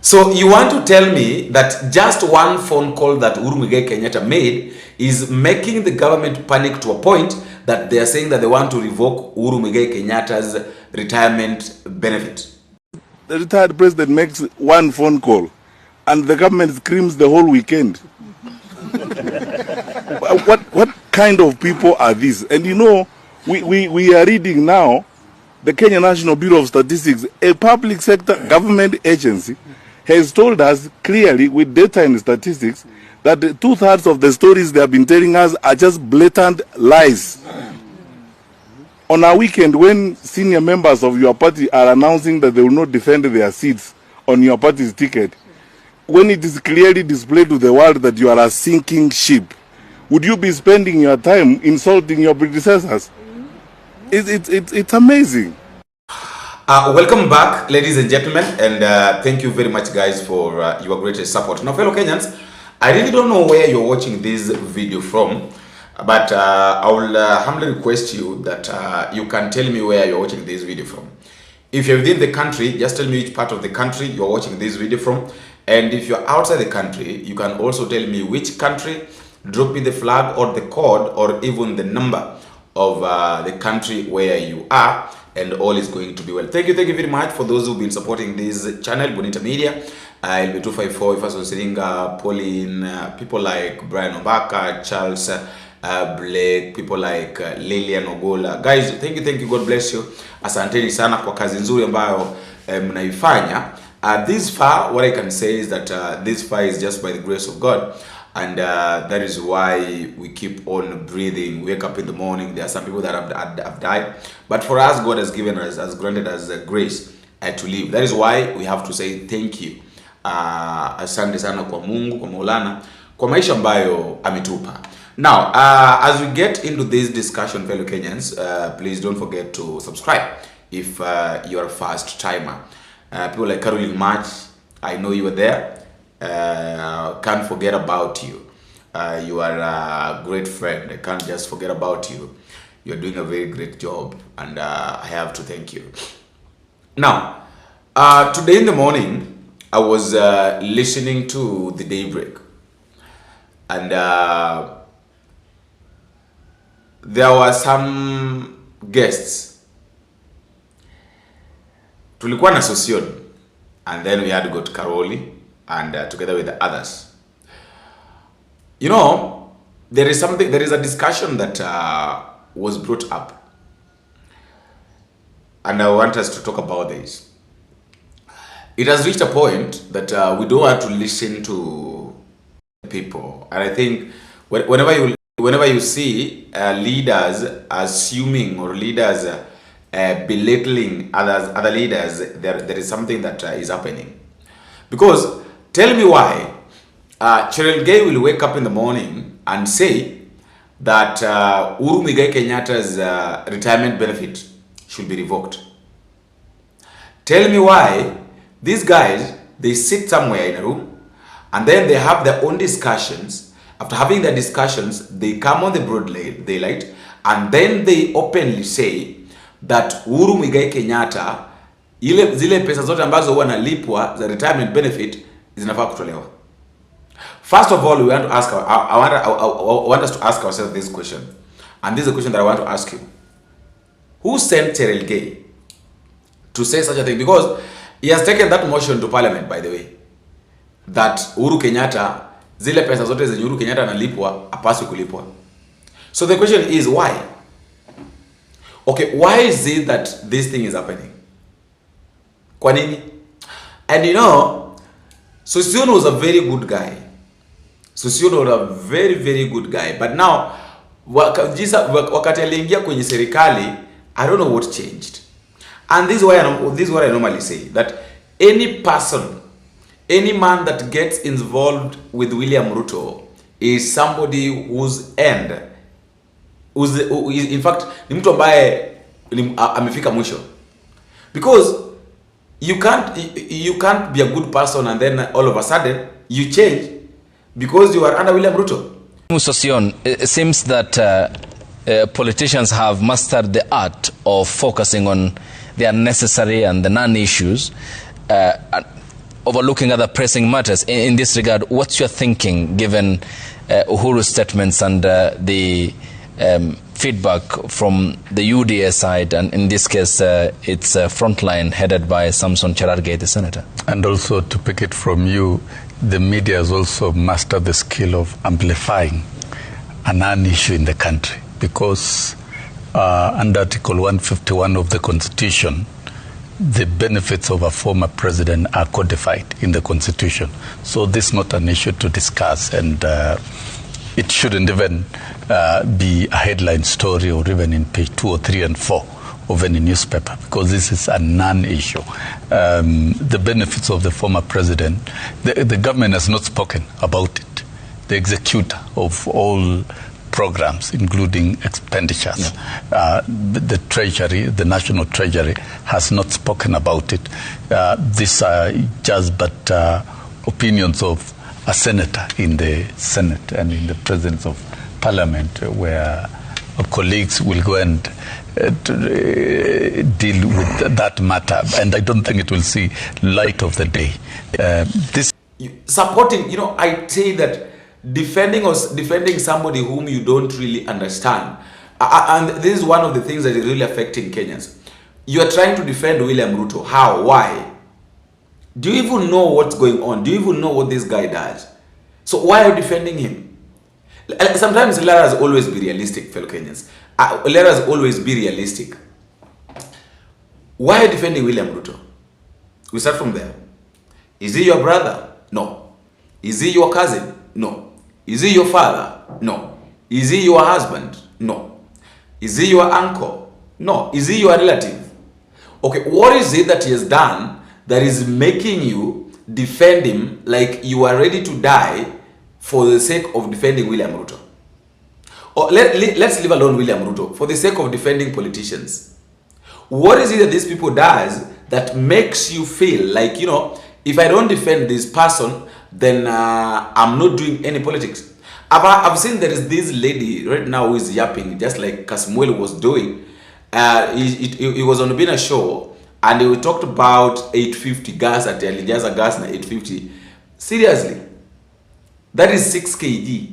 So you want to tell me that just one phone call that Uhuru Muigai Kenyatta made is making the government panic to a point that they are saying that they want to revoke Uhuru Muigai Kenyatta's retirement benefit? The retired president makes one phone call and the government screams the whole weekend. What kind of people are these? And you know, we are reading now the Kenya National Bureau of Statistics, a public sector government agency, has told us clearly with data and statistics that 2/3 of the stories they have been telling us are just blatant lies. On a weekend when senior members of your party are announcing that they will not defend their seats on your party's ticket, when it is clearly displayed to the world that you are a sinking ship, would you be spending your time insulting your predecessors? It's amazing. Welcome back, ladies and gentlemen, and thank you very much, guys, for your greatest support. Now, fellow Kenyans, I really don't know where you're watching this video from, but I will humbly request you that you can tell me where you're watching this video from. If you're within the country, just tell me which part of the country you're watching this video from. And if you're outside the country, you can also tell me which country, drop me the flag or the code or even the number of the country where you are, and all is going to be well. Thank you very much for those who've been supporting this channel, Bonita Media, LB254, Ifason Siringa, Pauline, people like Brian Obaka, Charles Blake, people like Lillian Ogola. Guys, thank you, God bless you. Asanteni sana kwa kazi nzuri ambayo mnaifanya. This far, what I can say is that this far is just by the grace of God. And that is why we keep on breathing. We wake up in the morning. There are some people that have died. But for us, God has given us, has granted us grace to live. That is why we have to say thank you. Asante sana kwa Mungu, kwa Maulana, kwa maisha ambayo ametupa. Now, as we get into this discussion, fellow Kenyans, please don't forget to subscribe if you're a first timer. People like CAROLI, I know you are there. Can't forget about you. You are a great friend. I can't just forget about you. You're doing a very great job, and I have to thank you. Now, today in the morning, I was listening to the Daybreak, and there were some guests. Tulikuwa na SOSSION, and then we had to go to CAROLI, and together with the others. You know, there is a discussion that was brought up, and I want us to talk about this. It has reached a point that we don't have to listen to people, and I think whenever you see leaders assuming or leaders belittling other leaders, there is something that is happening. Because tell me why Cheryl Gay will wake up in the morning and say that Uhuru Muigai Kenyatta's retirement benefit should be revoked. Tell me why these guys, they sit somewhere in a room and then they have their own discussions. After having their discussions, they come on the broad daylight and then they openly say that Uhuru Muigai Kenyatta, zile pesa zote ambazo huwa nalipwa za retirement benefit zinafaa kutolewa. First of all, we want to ask I want us to ask ourselves this question. And this is a question that I want to ask you. Who sent Cheryl Gay to say such a thing? Because he has taken that motion to parliament, by the way, that Uhuru Kenyatta, zile pesa zote zenye Uhuru Kenyatta analipwa hapaswi kulipwa. So the question is why? Okay, why is it that this thing is happening? Kwa nini? And you know, SOSSION was a very good guy. SOSSION was a very good guy. But now, wakati aliingia kwenye serikali, I don't know what changed. And this is what I normally say, that any person, any man that gets involved with William Ruto is somebody whose end, in fact, ni mtu ambaye amefika mwisho. Because you can't be a good person and then all of a sudden you change because you are under William Ruto. SOSSION, it seems that politicians have mastered the art of focusing on the unnecessary and the non-issues. overlooking other pressing matters. In this regard, what's your thinking, given Uhuru's statements and the feedback from the UDA side, and in this case, it's Frontline headed by Samson Cherargei, the senator? And also, to pick it from you, the media has also mastered the skill of amplifying a non-issue in the country, because under Article 151 of the Constitution, the benefits of a former president are codified in the Constitution. So this is not an issue to discuss, and it shouldn't even be a headline story or even in page 2 or 3 and 4 of any newspaper, because this is a non-issue. The benefits of the former president, the government has not spoken about it. The executor of all programs, including expenditures. The Treasury, the National Treasury, has not spoken about it. These are just but opinions of a senator in the Senate and in the presence of Parliament, where colleagues will go and deal with that matter. And I don't think it will see light of the day. Supporting, I say that defending somebody whom you don't really understand, and this is one of the things that is really affecting Kenyans. You are trying to defend William Ruto. How? Why? Do you even know what's going on? Do you even know what this guy does? So why are you defending him? Sometimes let us always be realistic, fellow Kenyans. Let us always be realistic. Why are you defending William Ruto? We start from there. Is he your brother? No. Is he your cousin? No. Is he your father? No. Is he your husband? No. Is he your uncle? No. Is he your relative? Okay, what is it that he has done that is making you defend him like you are ready to die for the sake of defending William Ruto? Or let's leave alone William Ruto, for the sake of defending politicians. What is it that these people does that makes you feel like, if I don't defend this person, then I'm not doing any politics? I've seen there is this lady right now who is yapping, just like Kasmuel was doing. He was on a show, and we talked about 850 gas at Alijaza gas na 850. Seriously, that is 6 kg.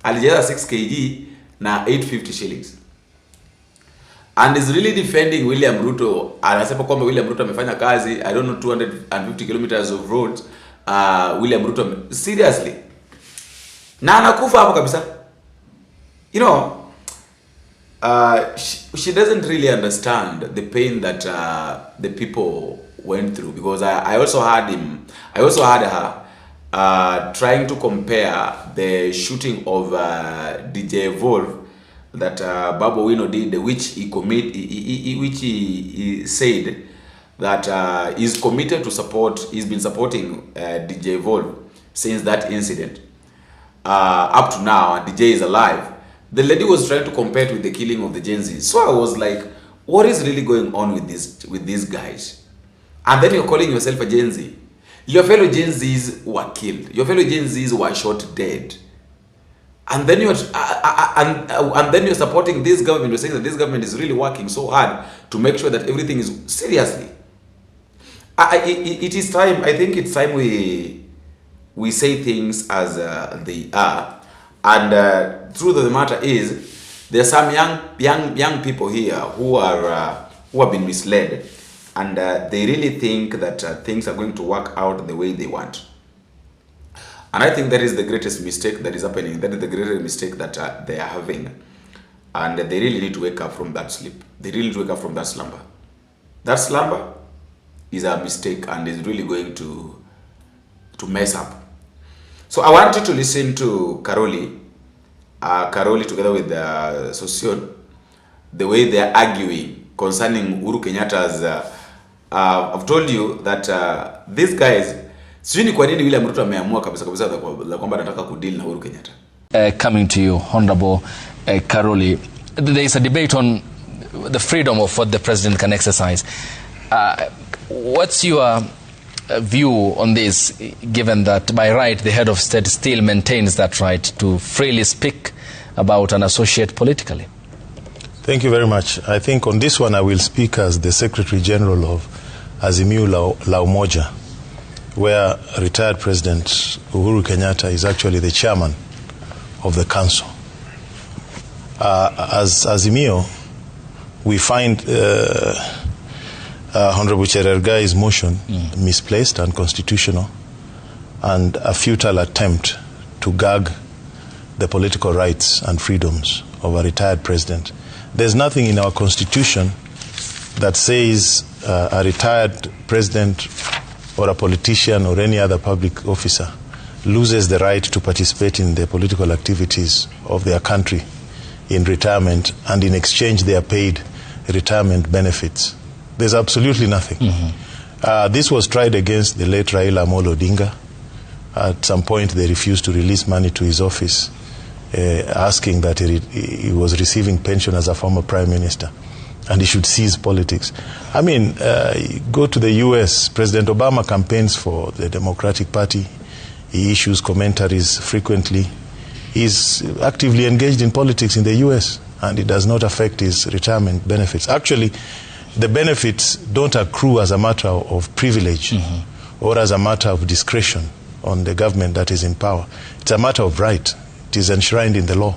Alijaza 6 kg na 850 shillings. And is really defending William Ruto. Anasema kwamba William Ruto amefanya kazi, I don't know, 250 kilometers of roads. William Ruto, seriously. Na anakufa hapo kabisa. She doesn't really understand the pain that the people went through, because I also had her trying to compare the shooting of DJ Evolve that Babu Wino did, which he said that he's committed to support. He's been supporting DJ Evolve since that incident up to now, and DJ is alive. The lady was trying to compare it with the killing of the Gen Z. So I was like, what is really going on with these guys? And then you're calling yourself a Gen Z. Your fellow Gen Zs were killed. Your fellow Gen Zs were shot dead. And then you're supporting this government. You're saying that this government is really working so hard to make sure that everything is seriously. It is time. I think it's time we say things as they are. And truth of the matter is, there are some young people here who have been misled, and they really think that things are going to work out the way they want. And I think that is the greatest mistake that is happening. That is the greatest mistake that they are having, and they really need to wake up from that sleep. They really need to wake up from that slumber. That slumber is a mistake, and is really going to mess up. So I want you to listen to CAROLI together with SOSSION, the way they are arguing concerning Uhuru Kenyatta's. I've told you that these guys, sijui ni kwa nini William Ruto ameamua kabisa kwamba anataka kudeal na Uhuru Kenyatta. Coming to you, Honorable CAROLI, there is a debate on the freedom of what the president can exercise. What's your view on this, given that by right the head of state still maintains that right to freely speak about an associate politically? Thank you very much. I think on this one I will speak as the Secretary General of Azimio la Umoja. where retired President Uhuru Kenyatta is actually the chairman of the council. As Azimio, we find Honorable Cherargai's motion misplaced, unconstitutional, and a futile attempt to gag the political rights and freedoms of a retired president. There's nothing in our constitution that says a retired president or a politician or any other public officer loses the right to participate in the political activities of their country in retirement, and in exchange they are paid retirement benefits. There's absolutely nothing. This was tried against the late Raila Amolo Odinga. At some point they refused to release money to his office, asking that he was receiving pension as a former prime minister and he should cease politics. I mean, go to the US, President Obama campaigns for the Democratic Party. He issues commentaries frequently. He's actively engaged in politics in the US, and it does not affect his retirement benefits. Actually, the benefits don't accrue as a matter of privilege or as a matter of discretion on the government that is in power. It's a matter of right. It is enshrined in the law.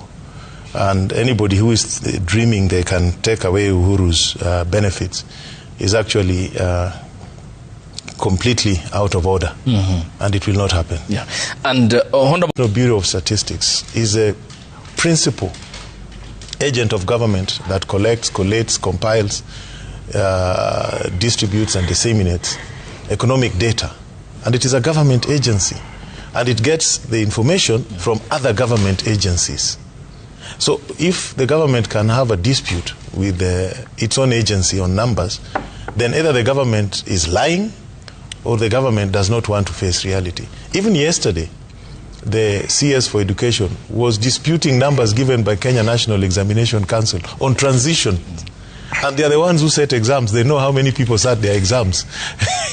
And anybody who is dreaming they can take away Uhuru's benefits is actually completely out of order. And it will not happen. Yeah. And Honorable Bureau of Statistics is a principal agent of government that collects, collates, compiles, distributes and disseminates economic data. And it is a government agency. And it gets the information from other government agencies. So if the government can have a dispute with its own agency on numbers, then either the government is lying or the government does not want to face reality. Even yesterday, the CS for Education was disputing numbers given by Kenya National Examination Council on transition. And they are the ones who set exams. They know how many people sat their exams.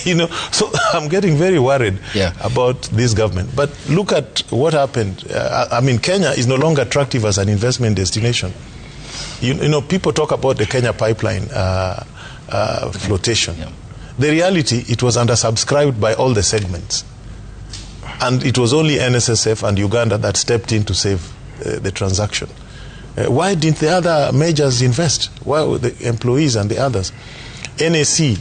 You know, so I'm getting very worried about this government. But look at what happened. I mean, Kenya is no longer attractive as an investment destination. You know, people talk about the Kenya pipeline flotation. The reality, it was undersubscribed by all the segments. And it was only NSSF and Uganda that stepped in to save the transaction. Why didn't the other majors invest? Why were the employees and the others? NAC,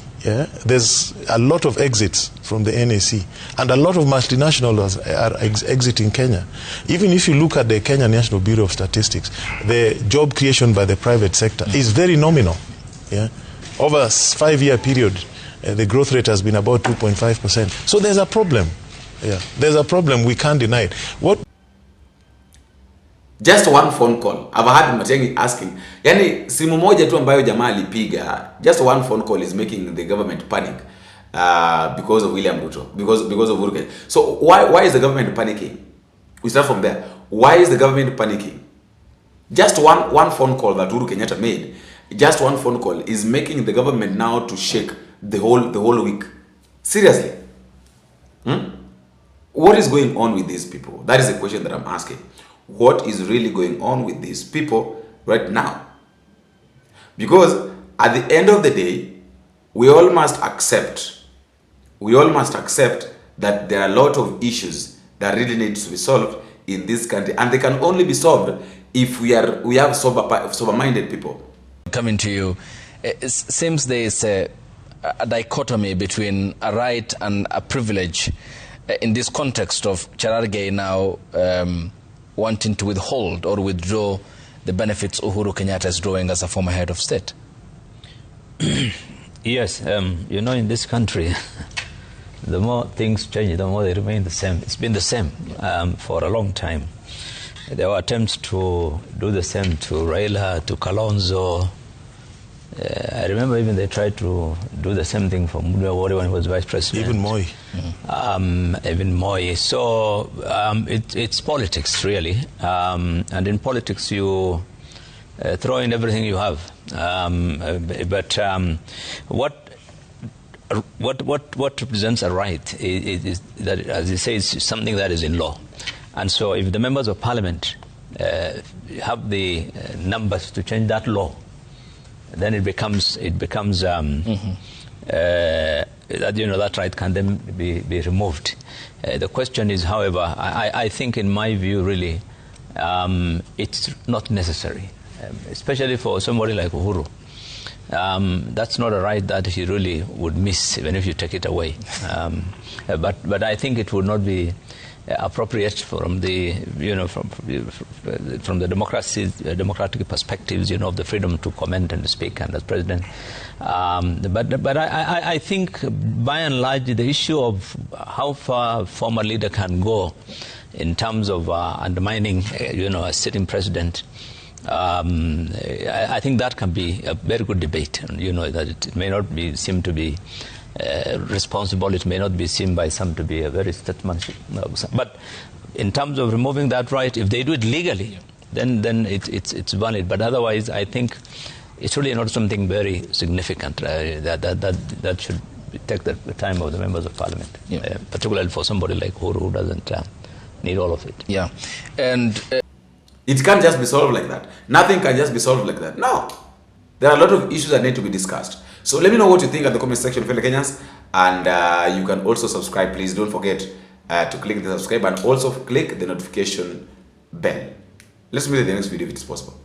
there's a lot of exits from the NAC, and a lot of multinationals are exiting Kenya. Even if you look at the Kenya National Bureau of Statistics, the job creation by the private sector is very nominal. Over a 5-year period, the growth rate has been about 2.5%. So there's a problem. There's a problem, we can't deny it. Just one phone call. I've had Matiang'i asking. Yani simu moja tu ambayo jamaa alipiga, just one phone call is making the government panic because of William Ruto, because of Uhuru Kenyatta. So why is the government panicking? We start from there. Why is the government panicking? Just one phone call that Uhuru Kenyatta made, just one phone call is making the government now to shake the whole week. Seriously. What is going on with these people? That is the question that I'm asking. What is really going on with these people right now? Because at the end of the day, we all must accept that there are a lot of issues that really need to be solved in this country, and they can only be solved if we have sober-minded people. Coming to you, it seems there is a dichotomy between a right and a privilege in this context of Cherargei now wanting to withhold or withdraw the benefits Uhuru Kenyatta is drawing as a former head of state. Yes, you know, in this country, the more things change, the more they remain the same. It's been the same for a long time. There were attempts to do the same to Raila, to Kalonzo. I remember even they tried to do the same thing for Mouthy when he was vice president. Even Moi. Even Moi. So it's politics, really. And in politics, you throw in everything you have. But what represents a right is that, as you say, it's something that is in law. And so if the members of parliament have the numbers to change that law, then it becomes that, you know, that right can then be removed. The question is, however, I think in my view, really, it's not necessary, especially for somebody like Uhuru. That's not a right that he really would miss, even if you take it away. But I think it would not be appropriate from the, you know, from the democratic perspectives, you know, of the freedom to comment and speak and as president. But I think by and large the issue of how far a former leader can go in terms of undermining, you know, a sitting president, I think that can be a very good debate. And, you know, that it may not be seem to be responsible. It may not be seen by some to be a very statesmanship. But in terms of removing that right, if they do it legally, then it's valid. But otherwise, I think it's really not something very significant that should take the time of the members of parliament, particularly for somebody like Uhuru who doesn't need all of it. Yeah, and it can't just be solved like that. Nothing can just be solved like that. No, there are a lot of issues that need to be discussed. So let me know what you think at the comment section, fellow Kenyans, and you can also subscribe. Please don't forget to click the subscribe and also click the notification bell. Let's meet in the next video if it is possible.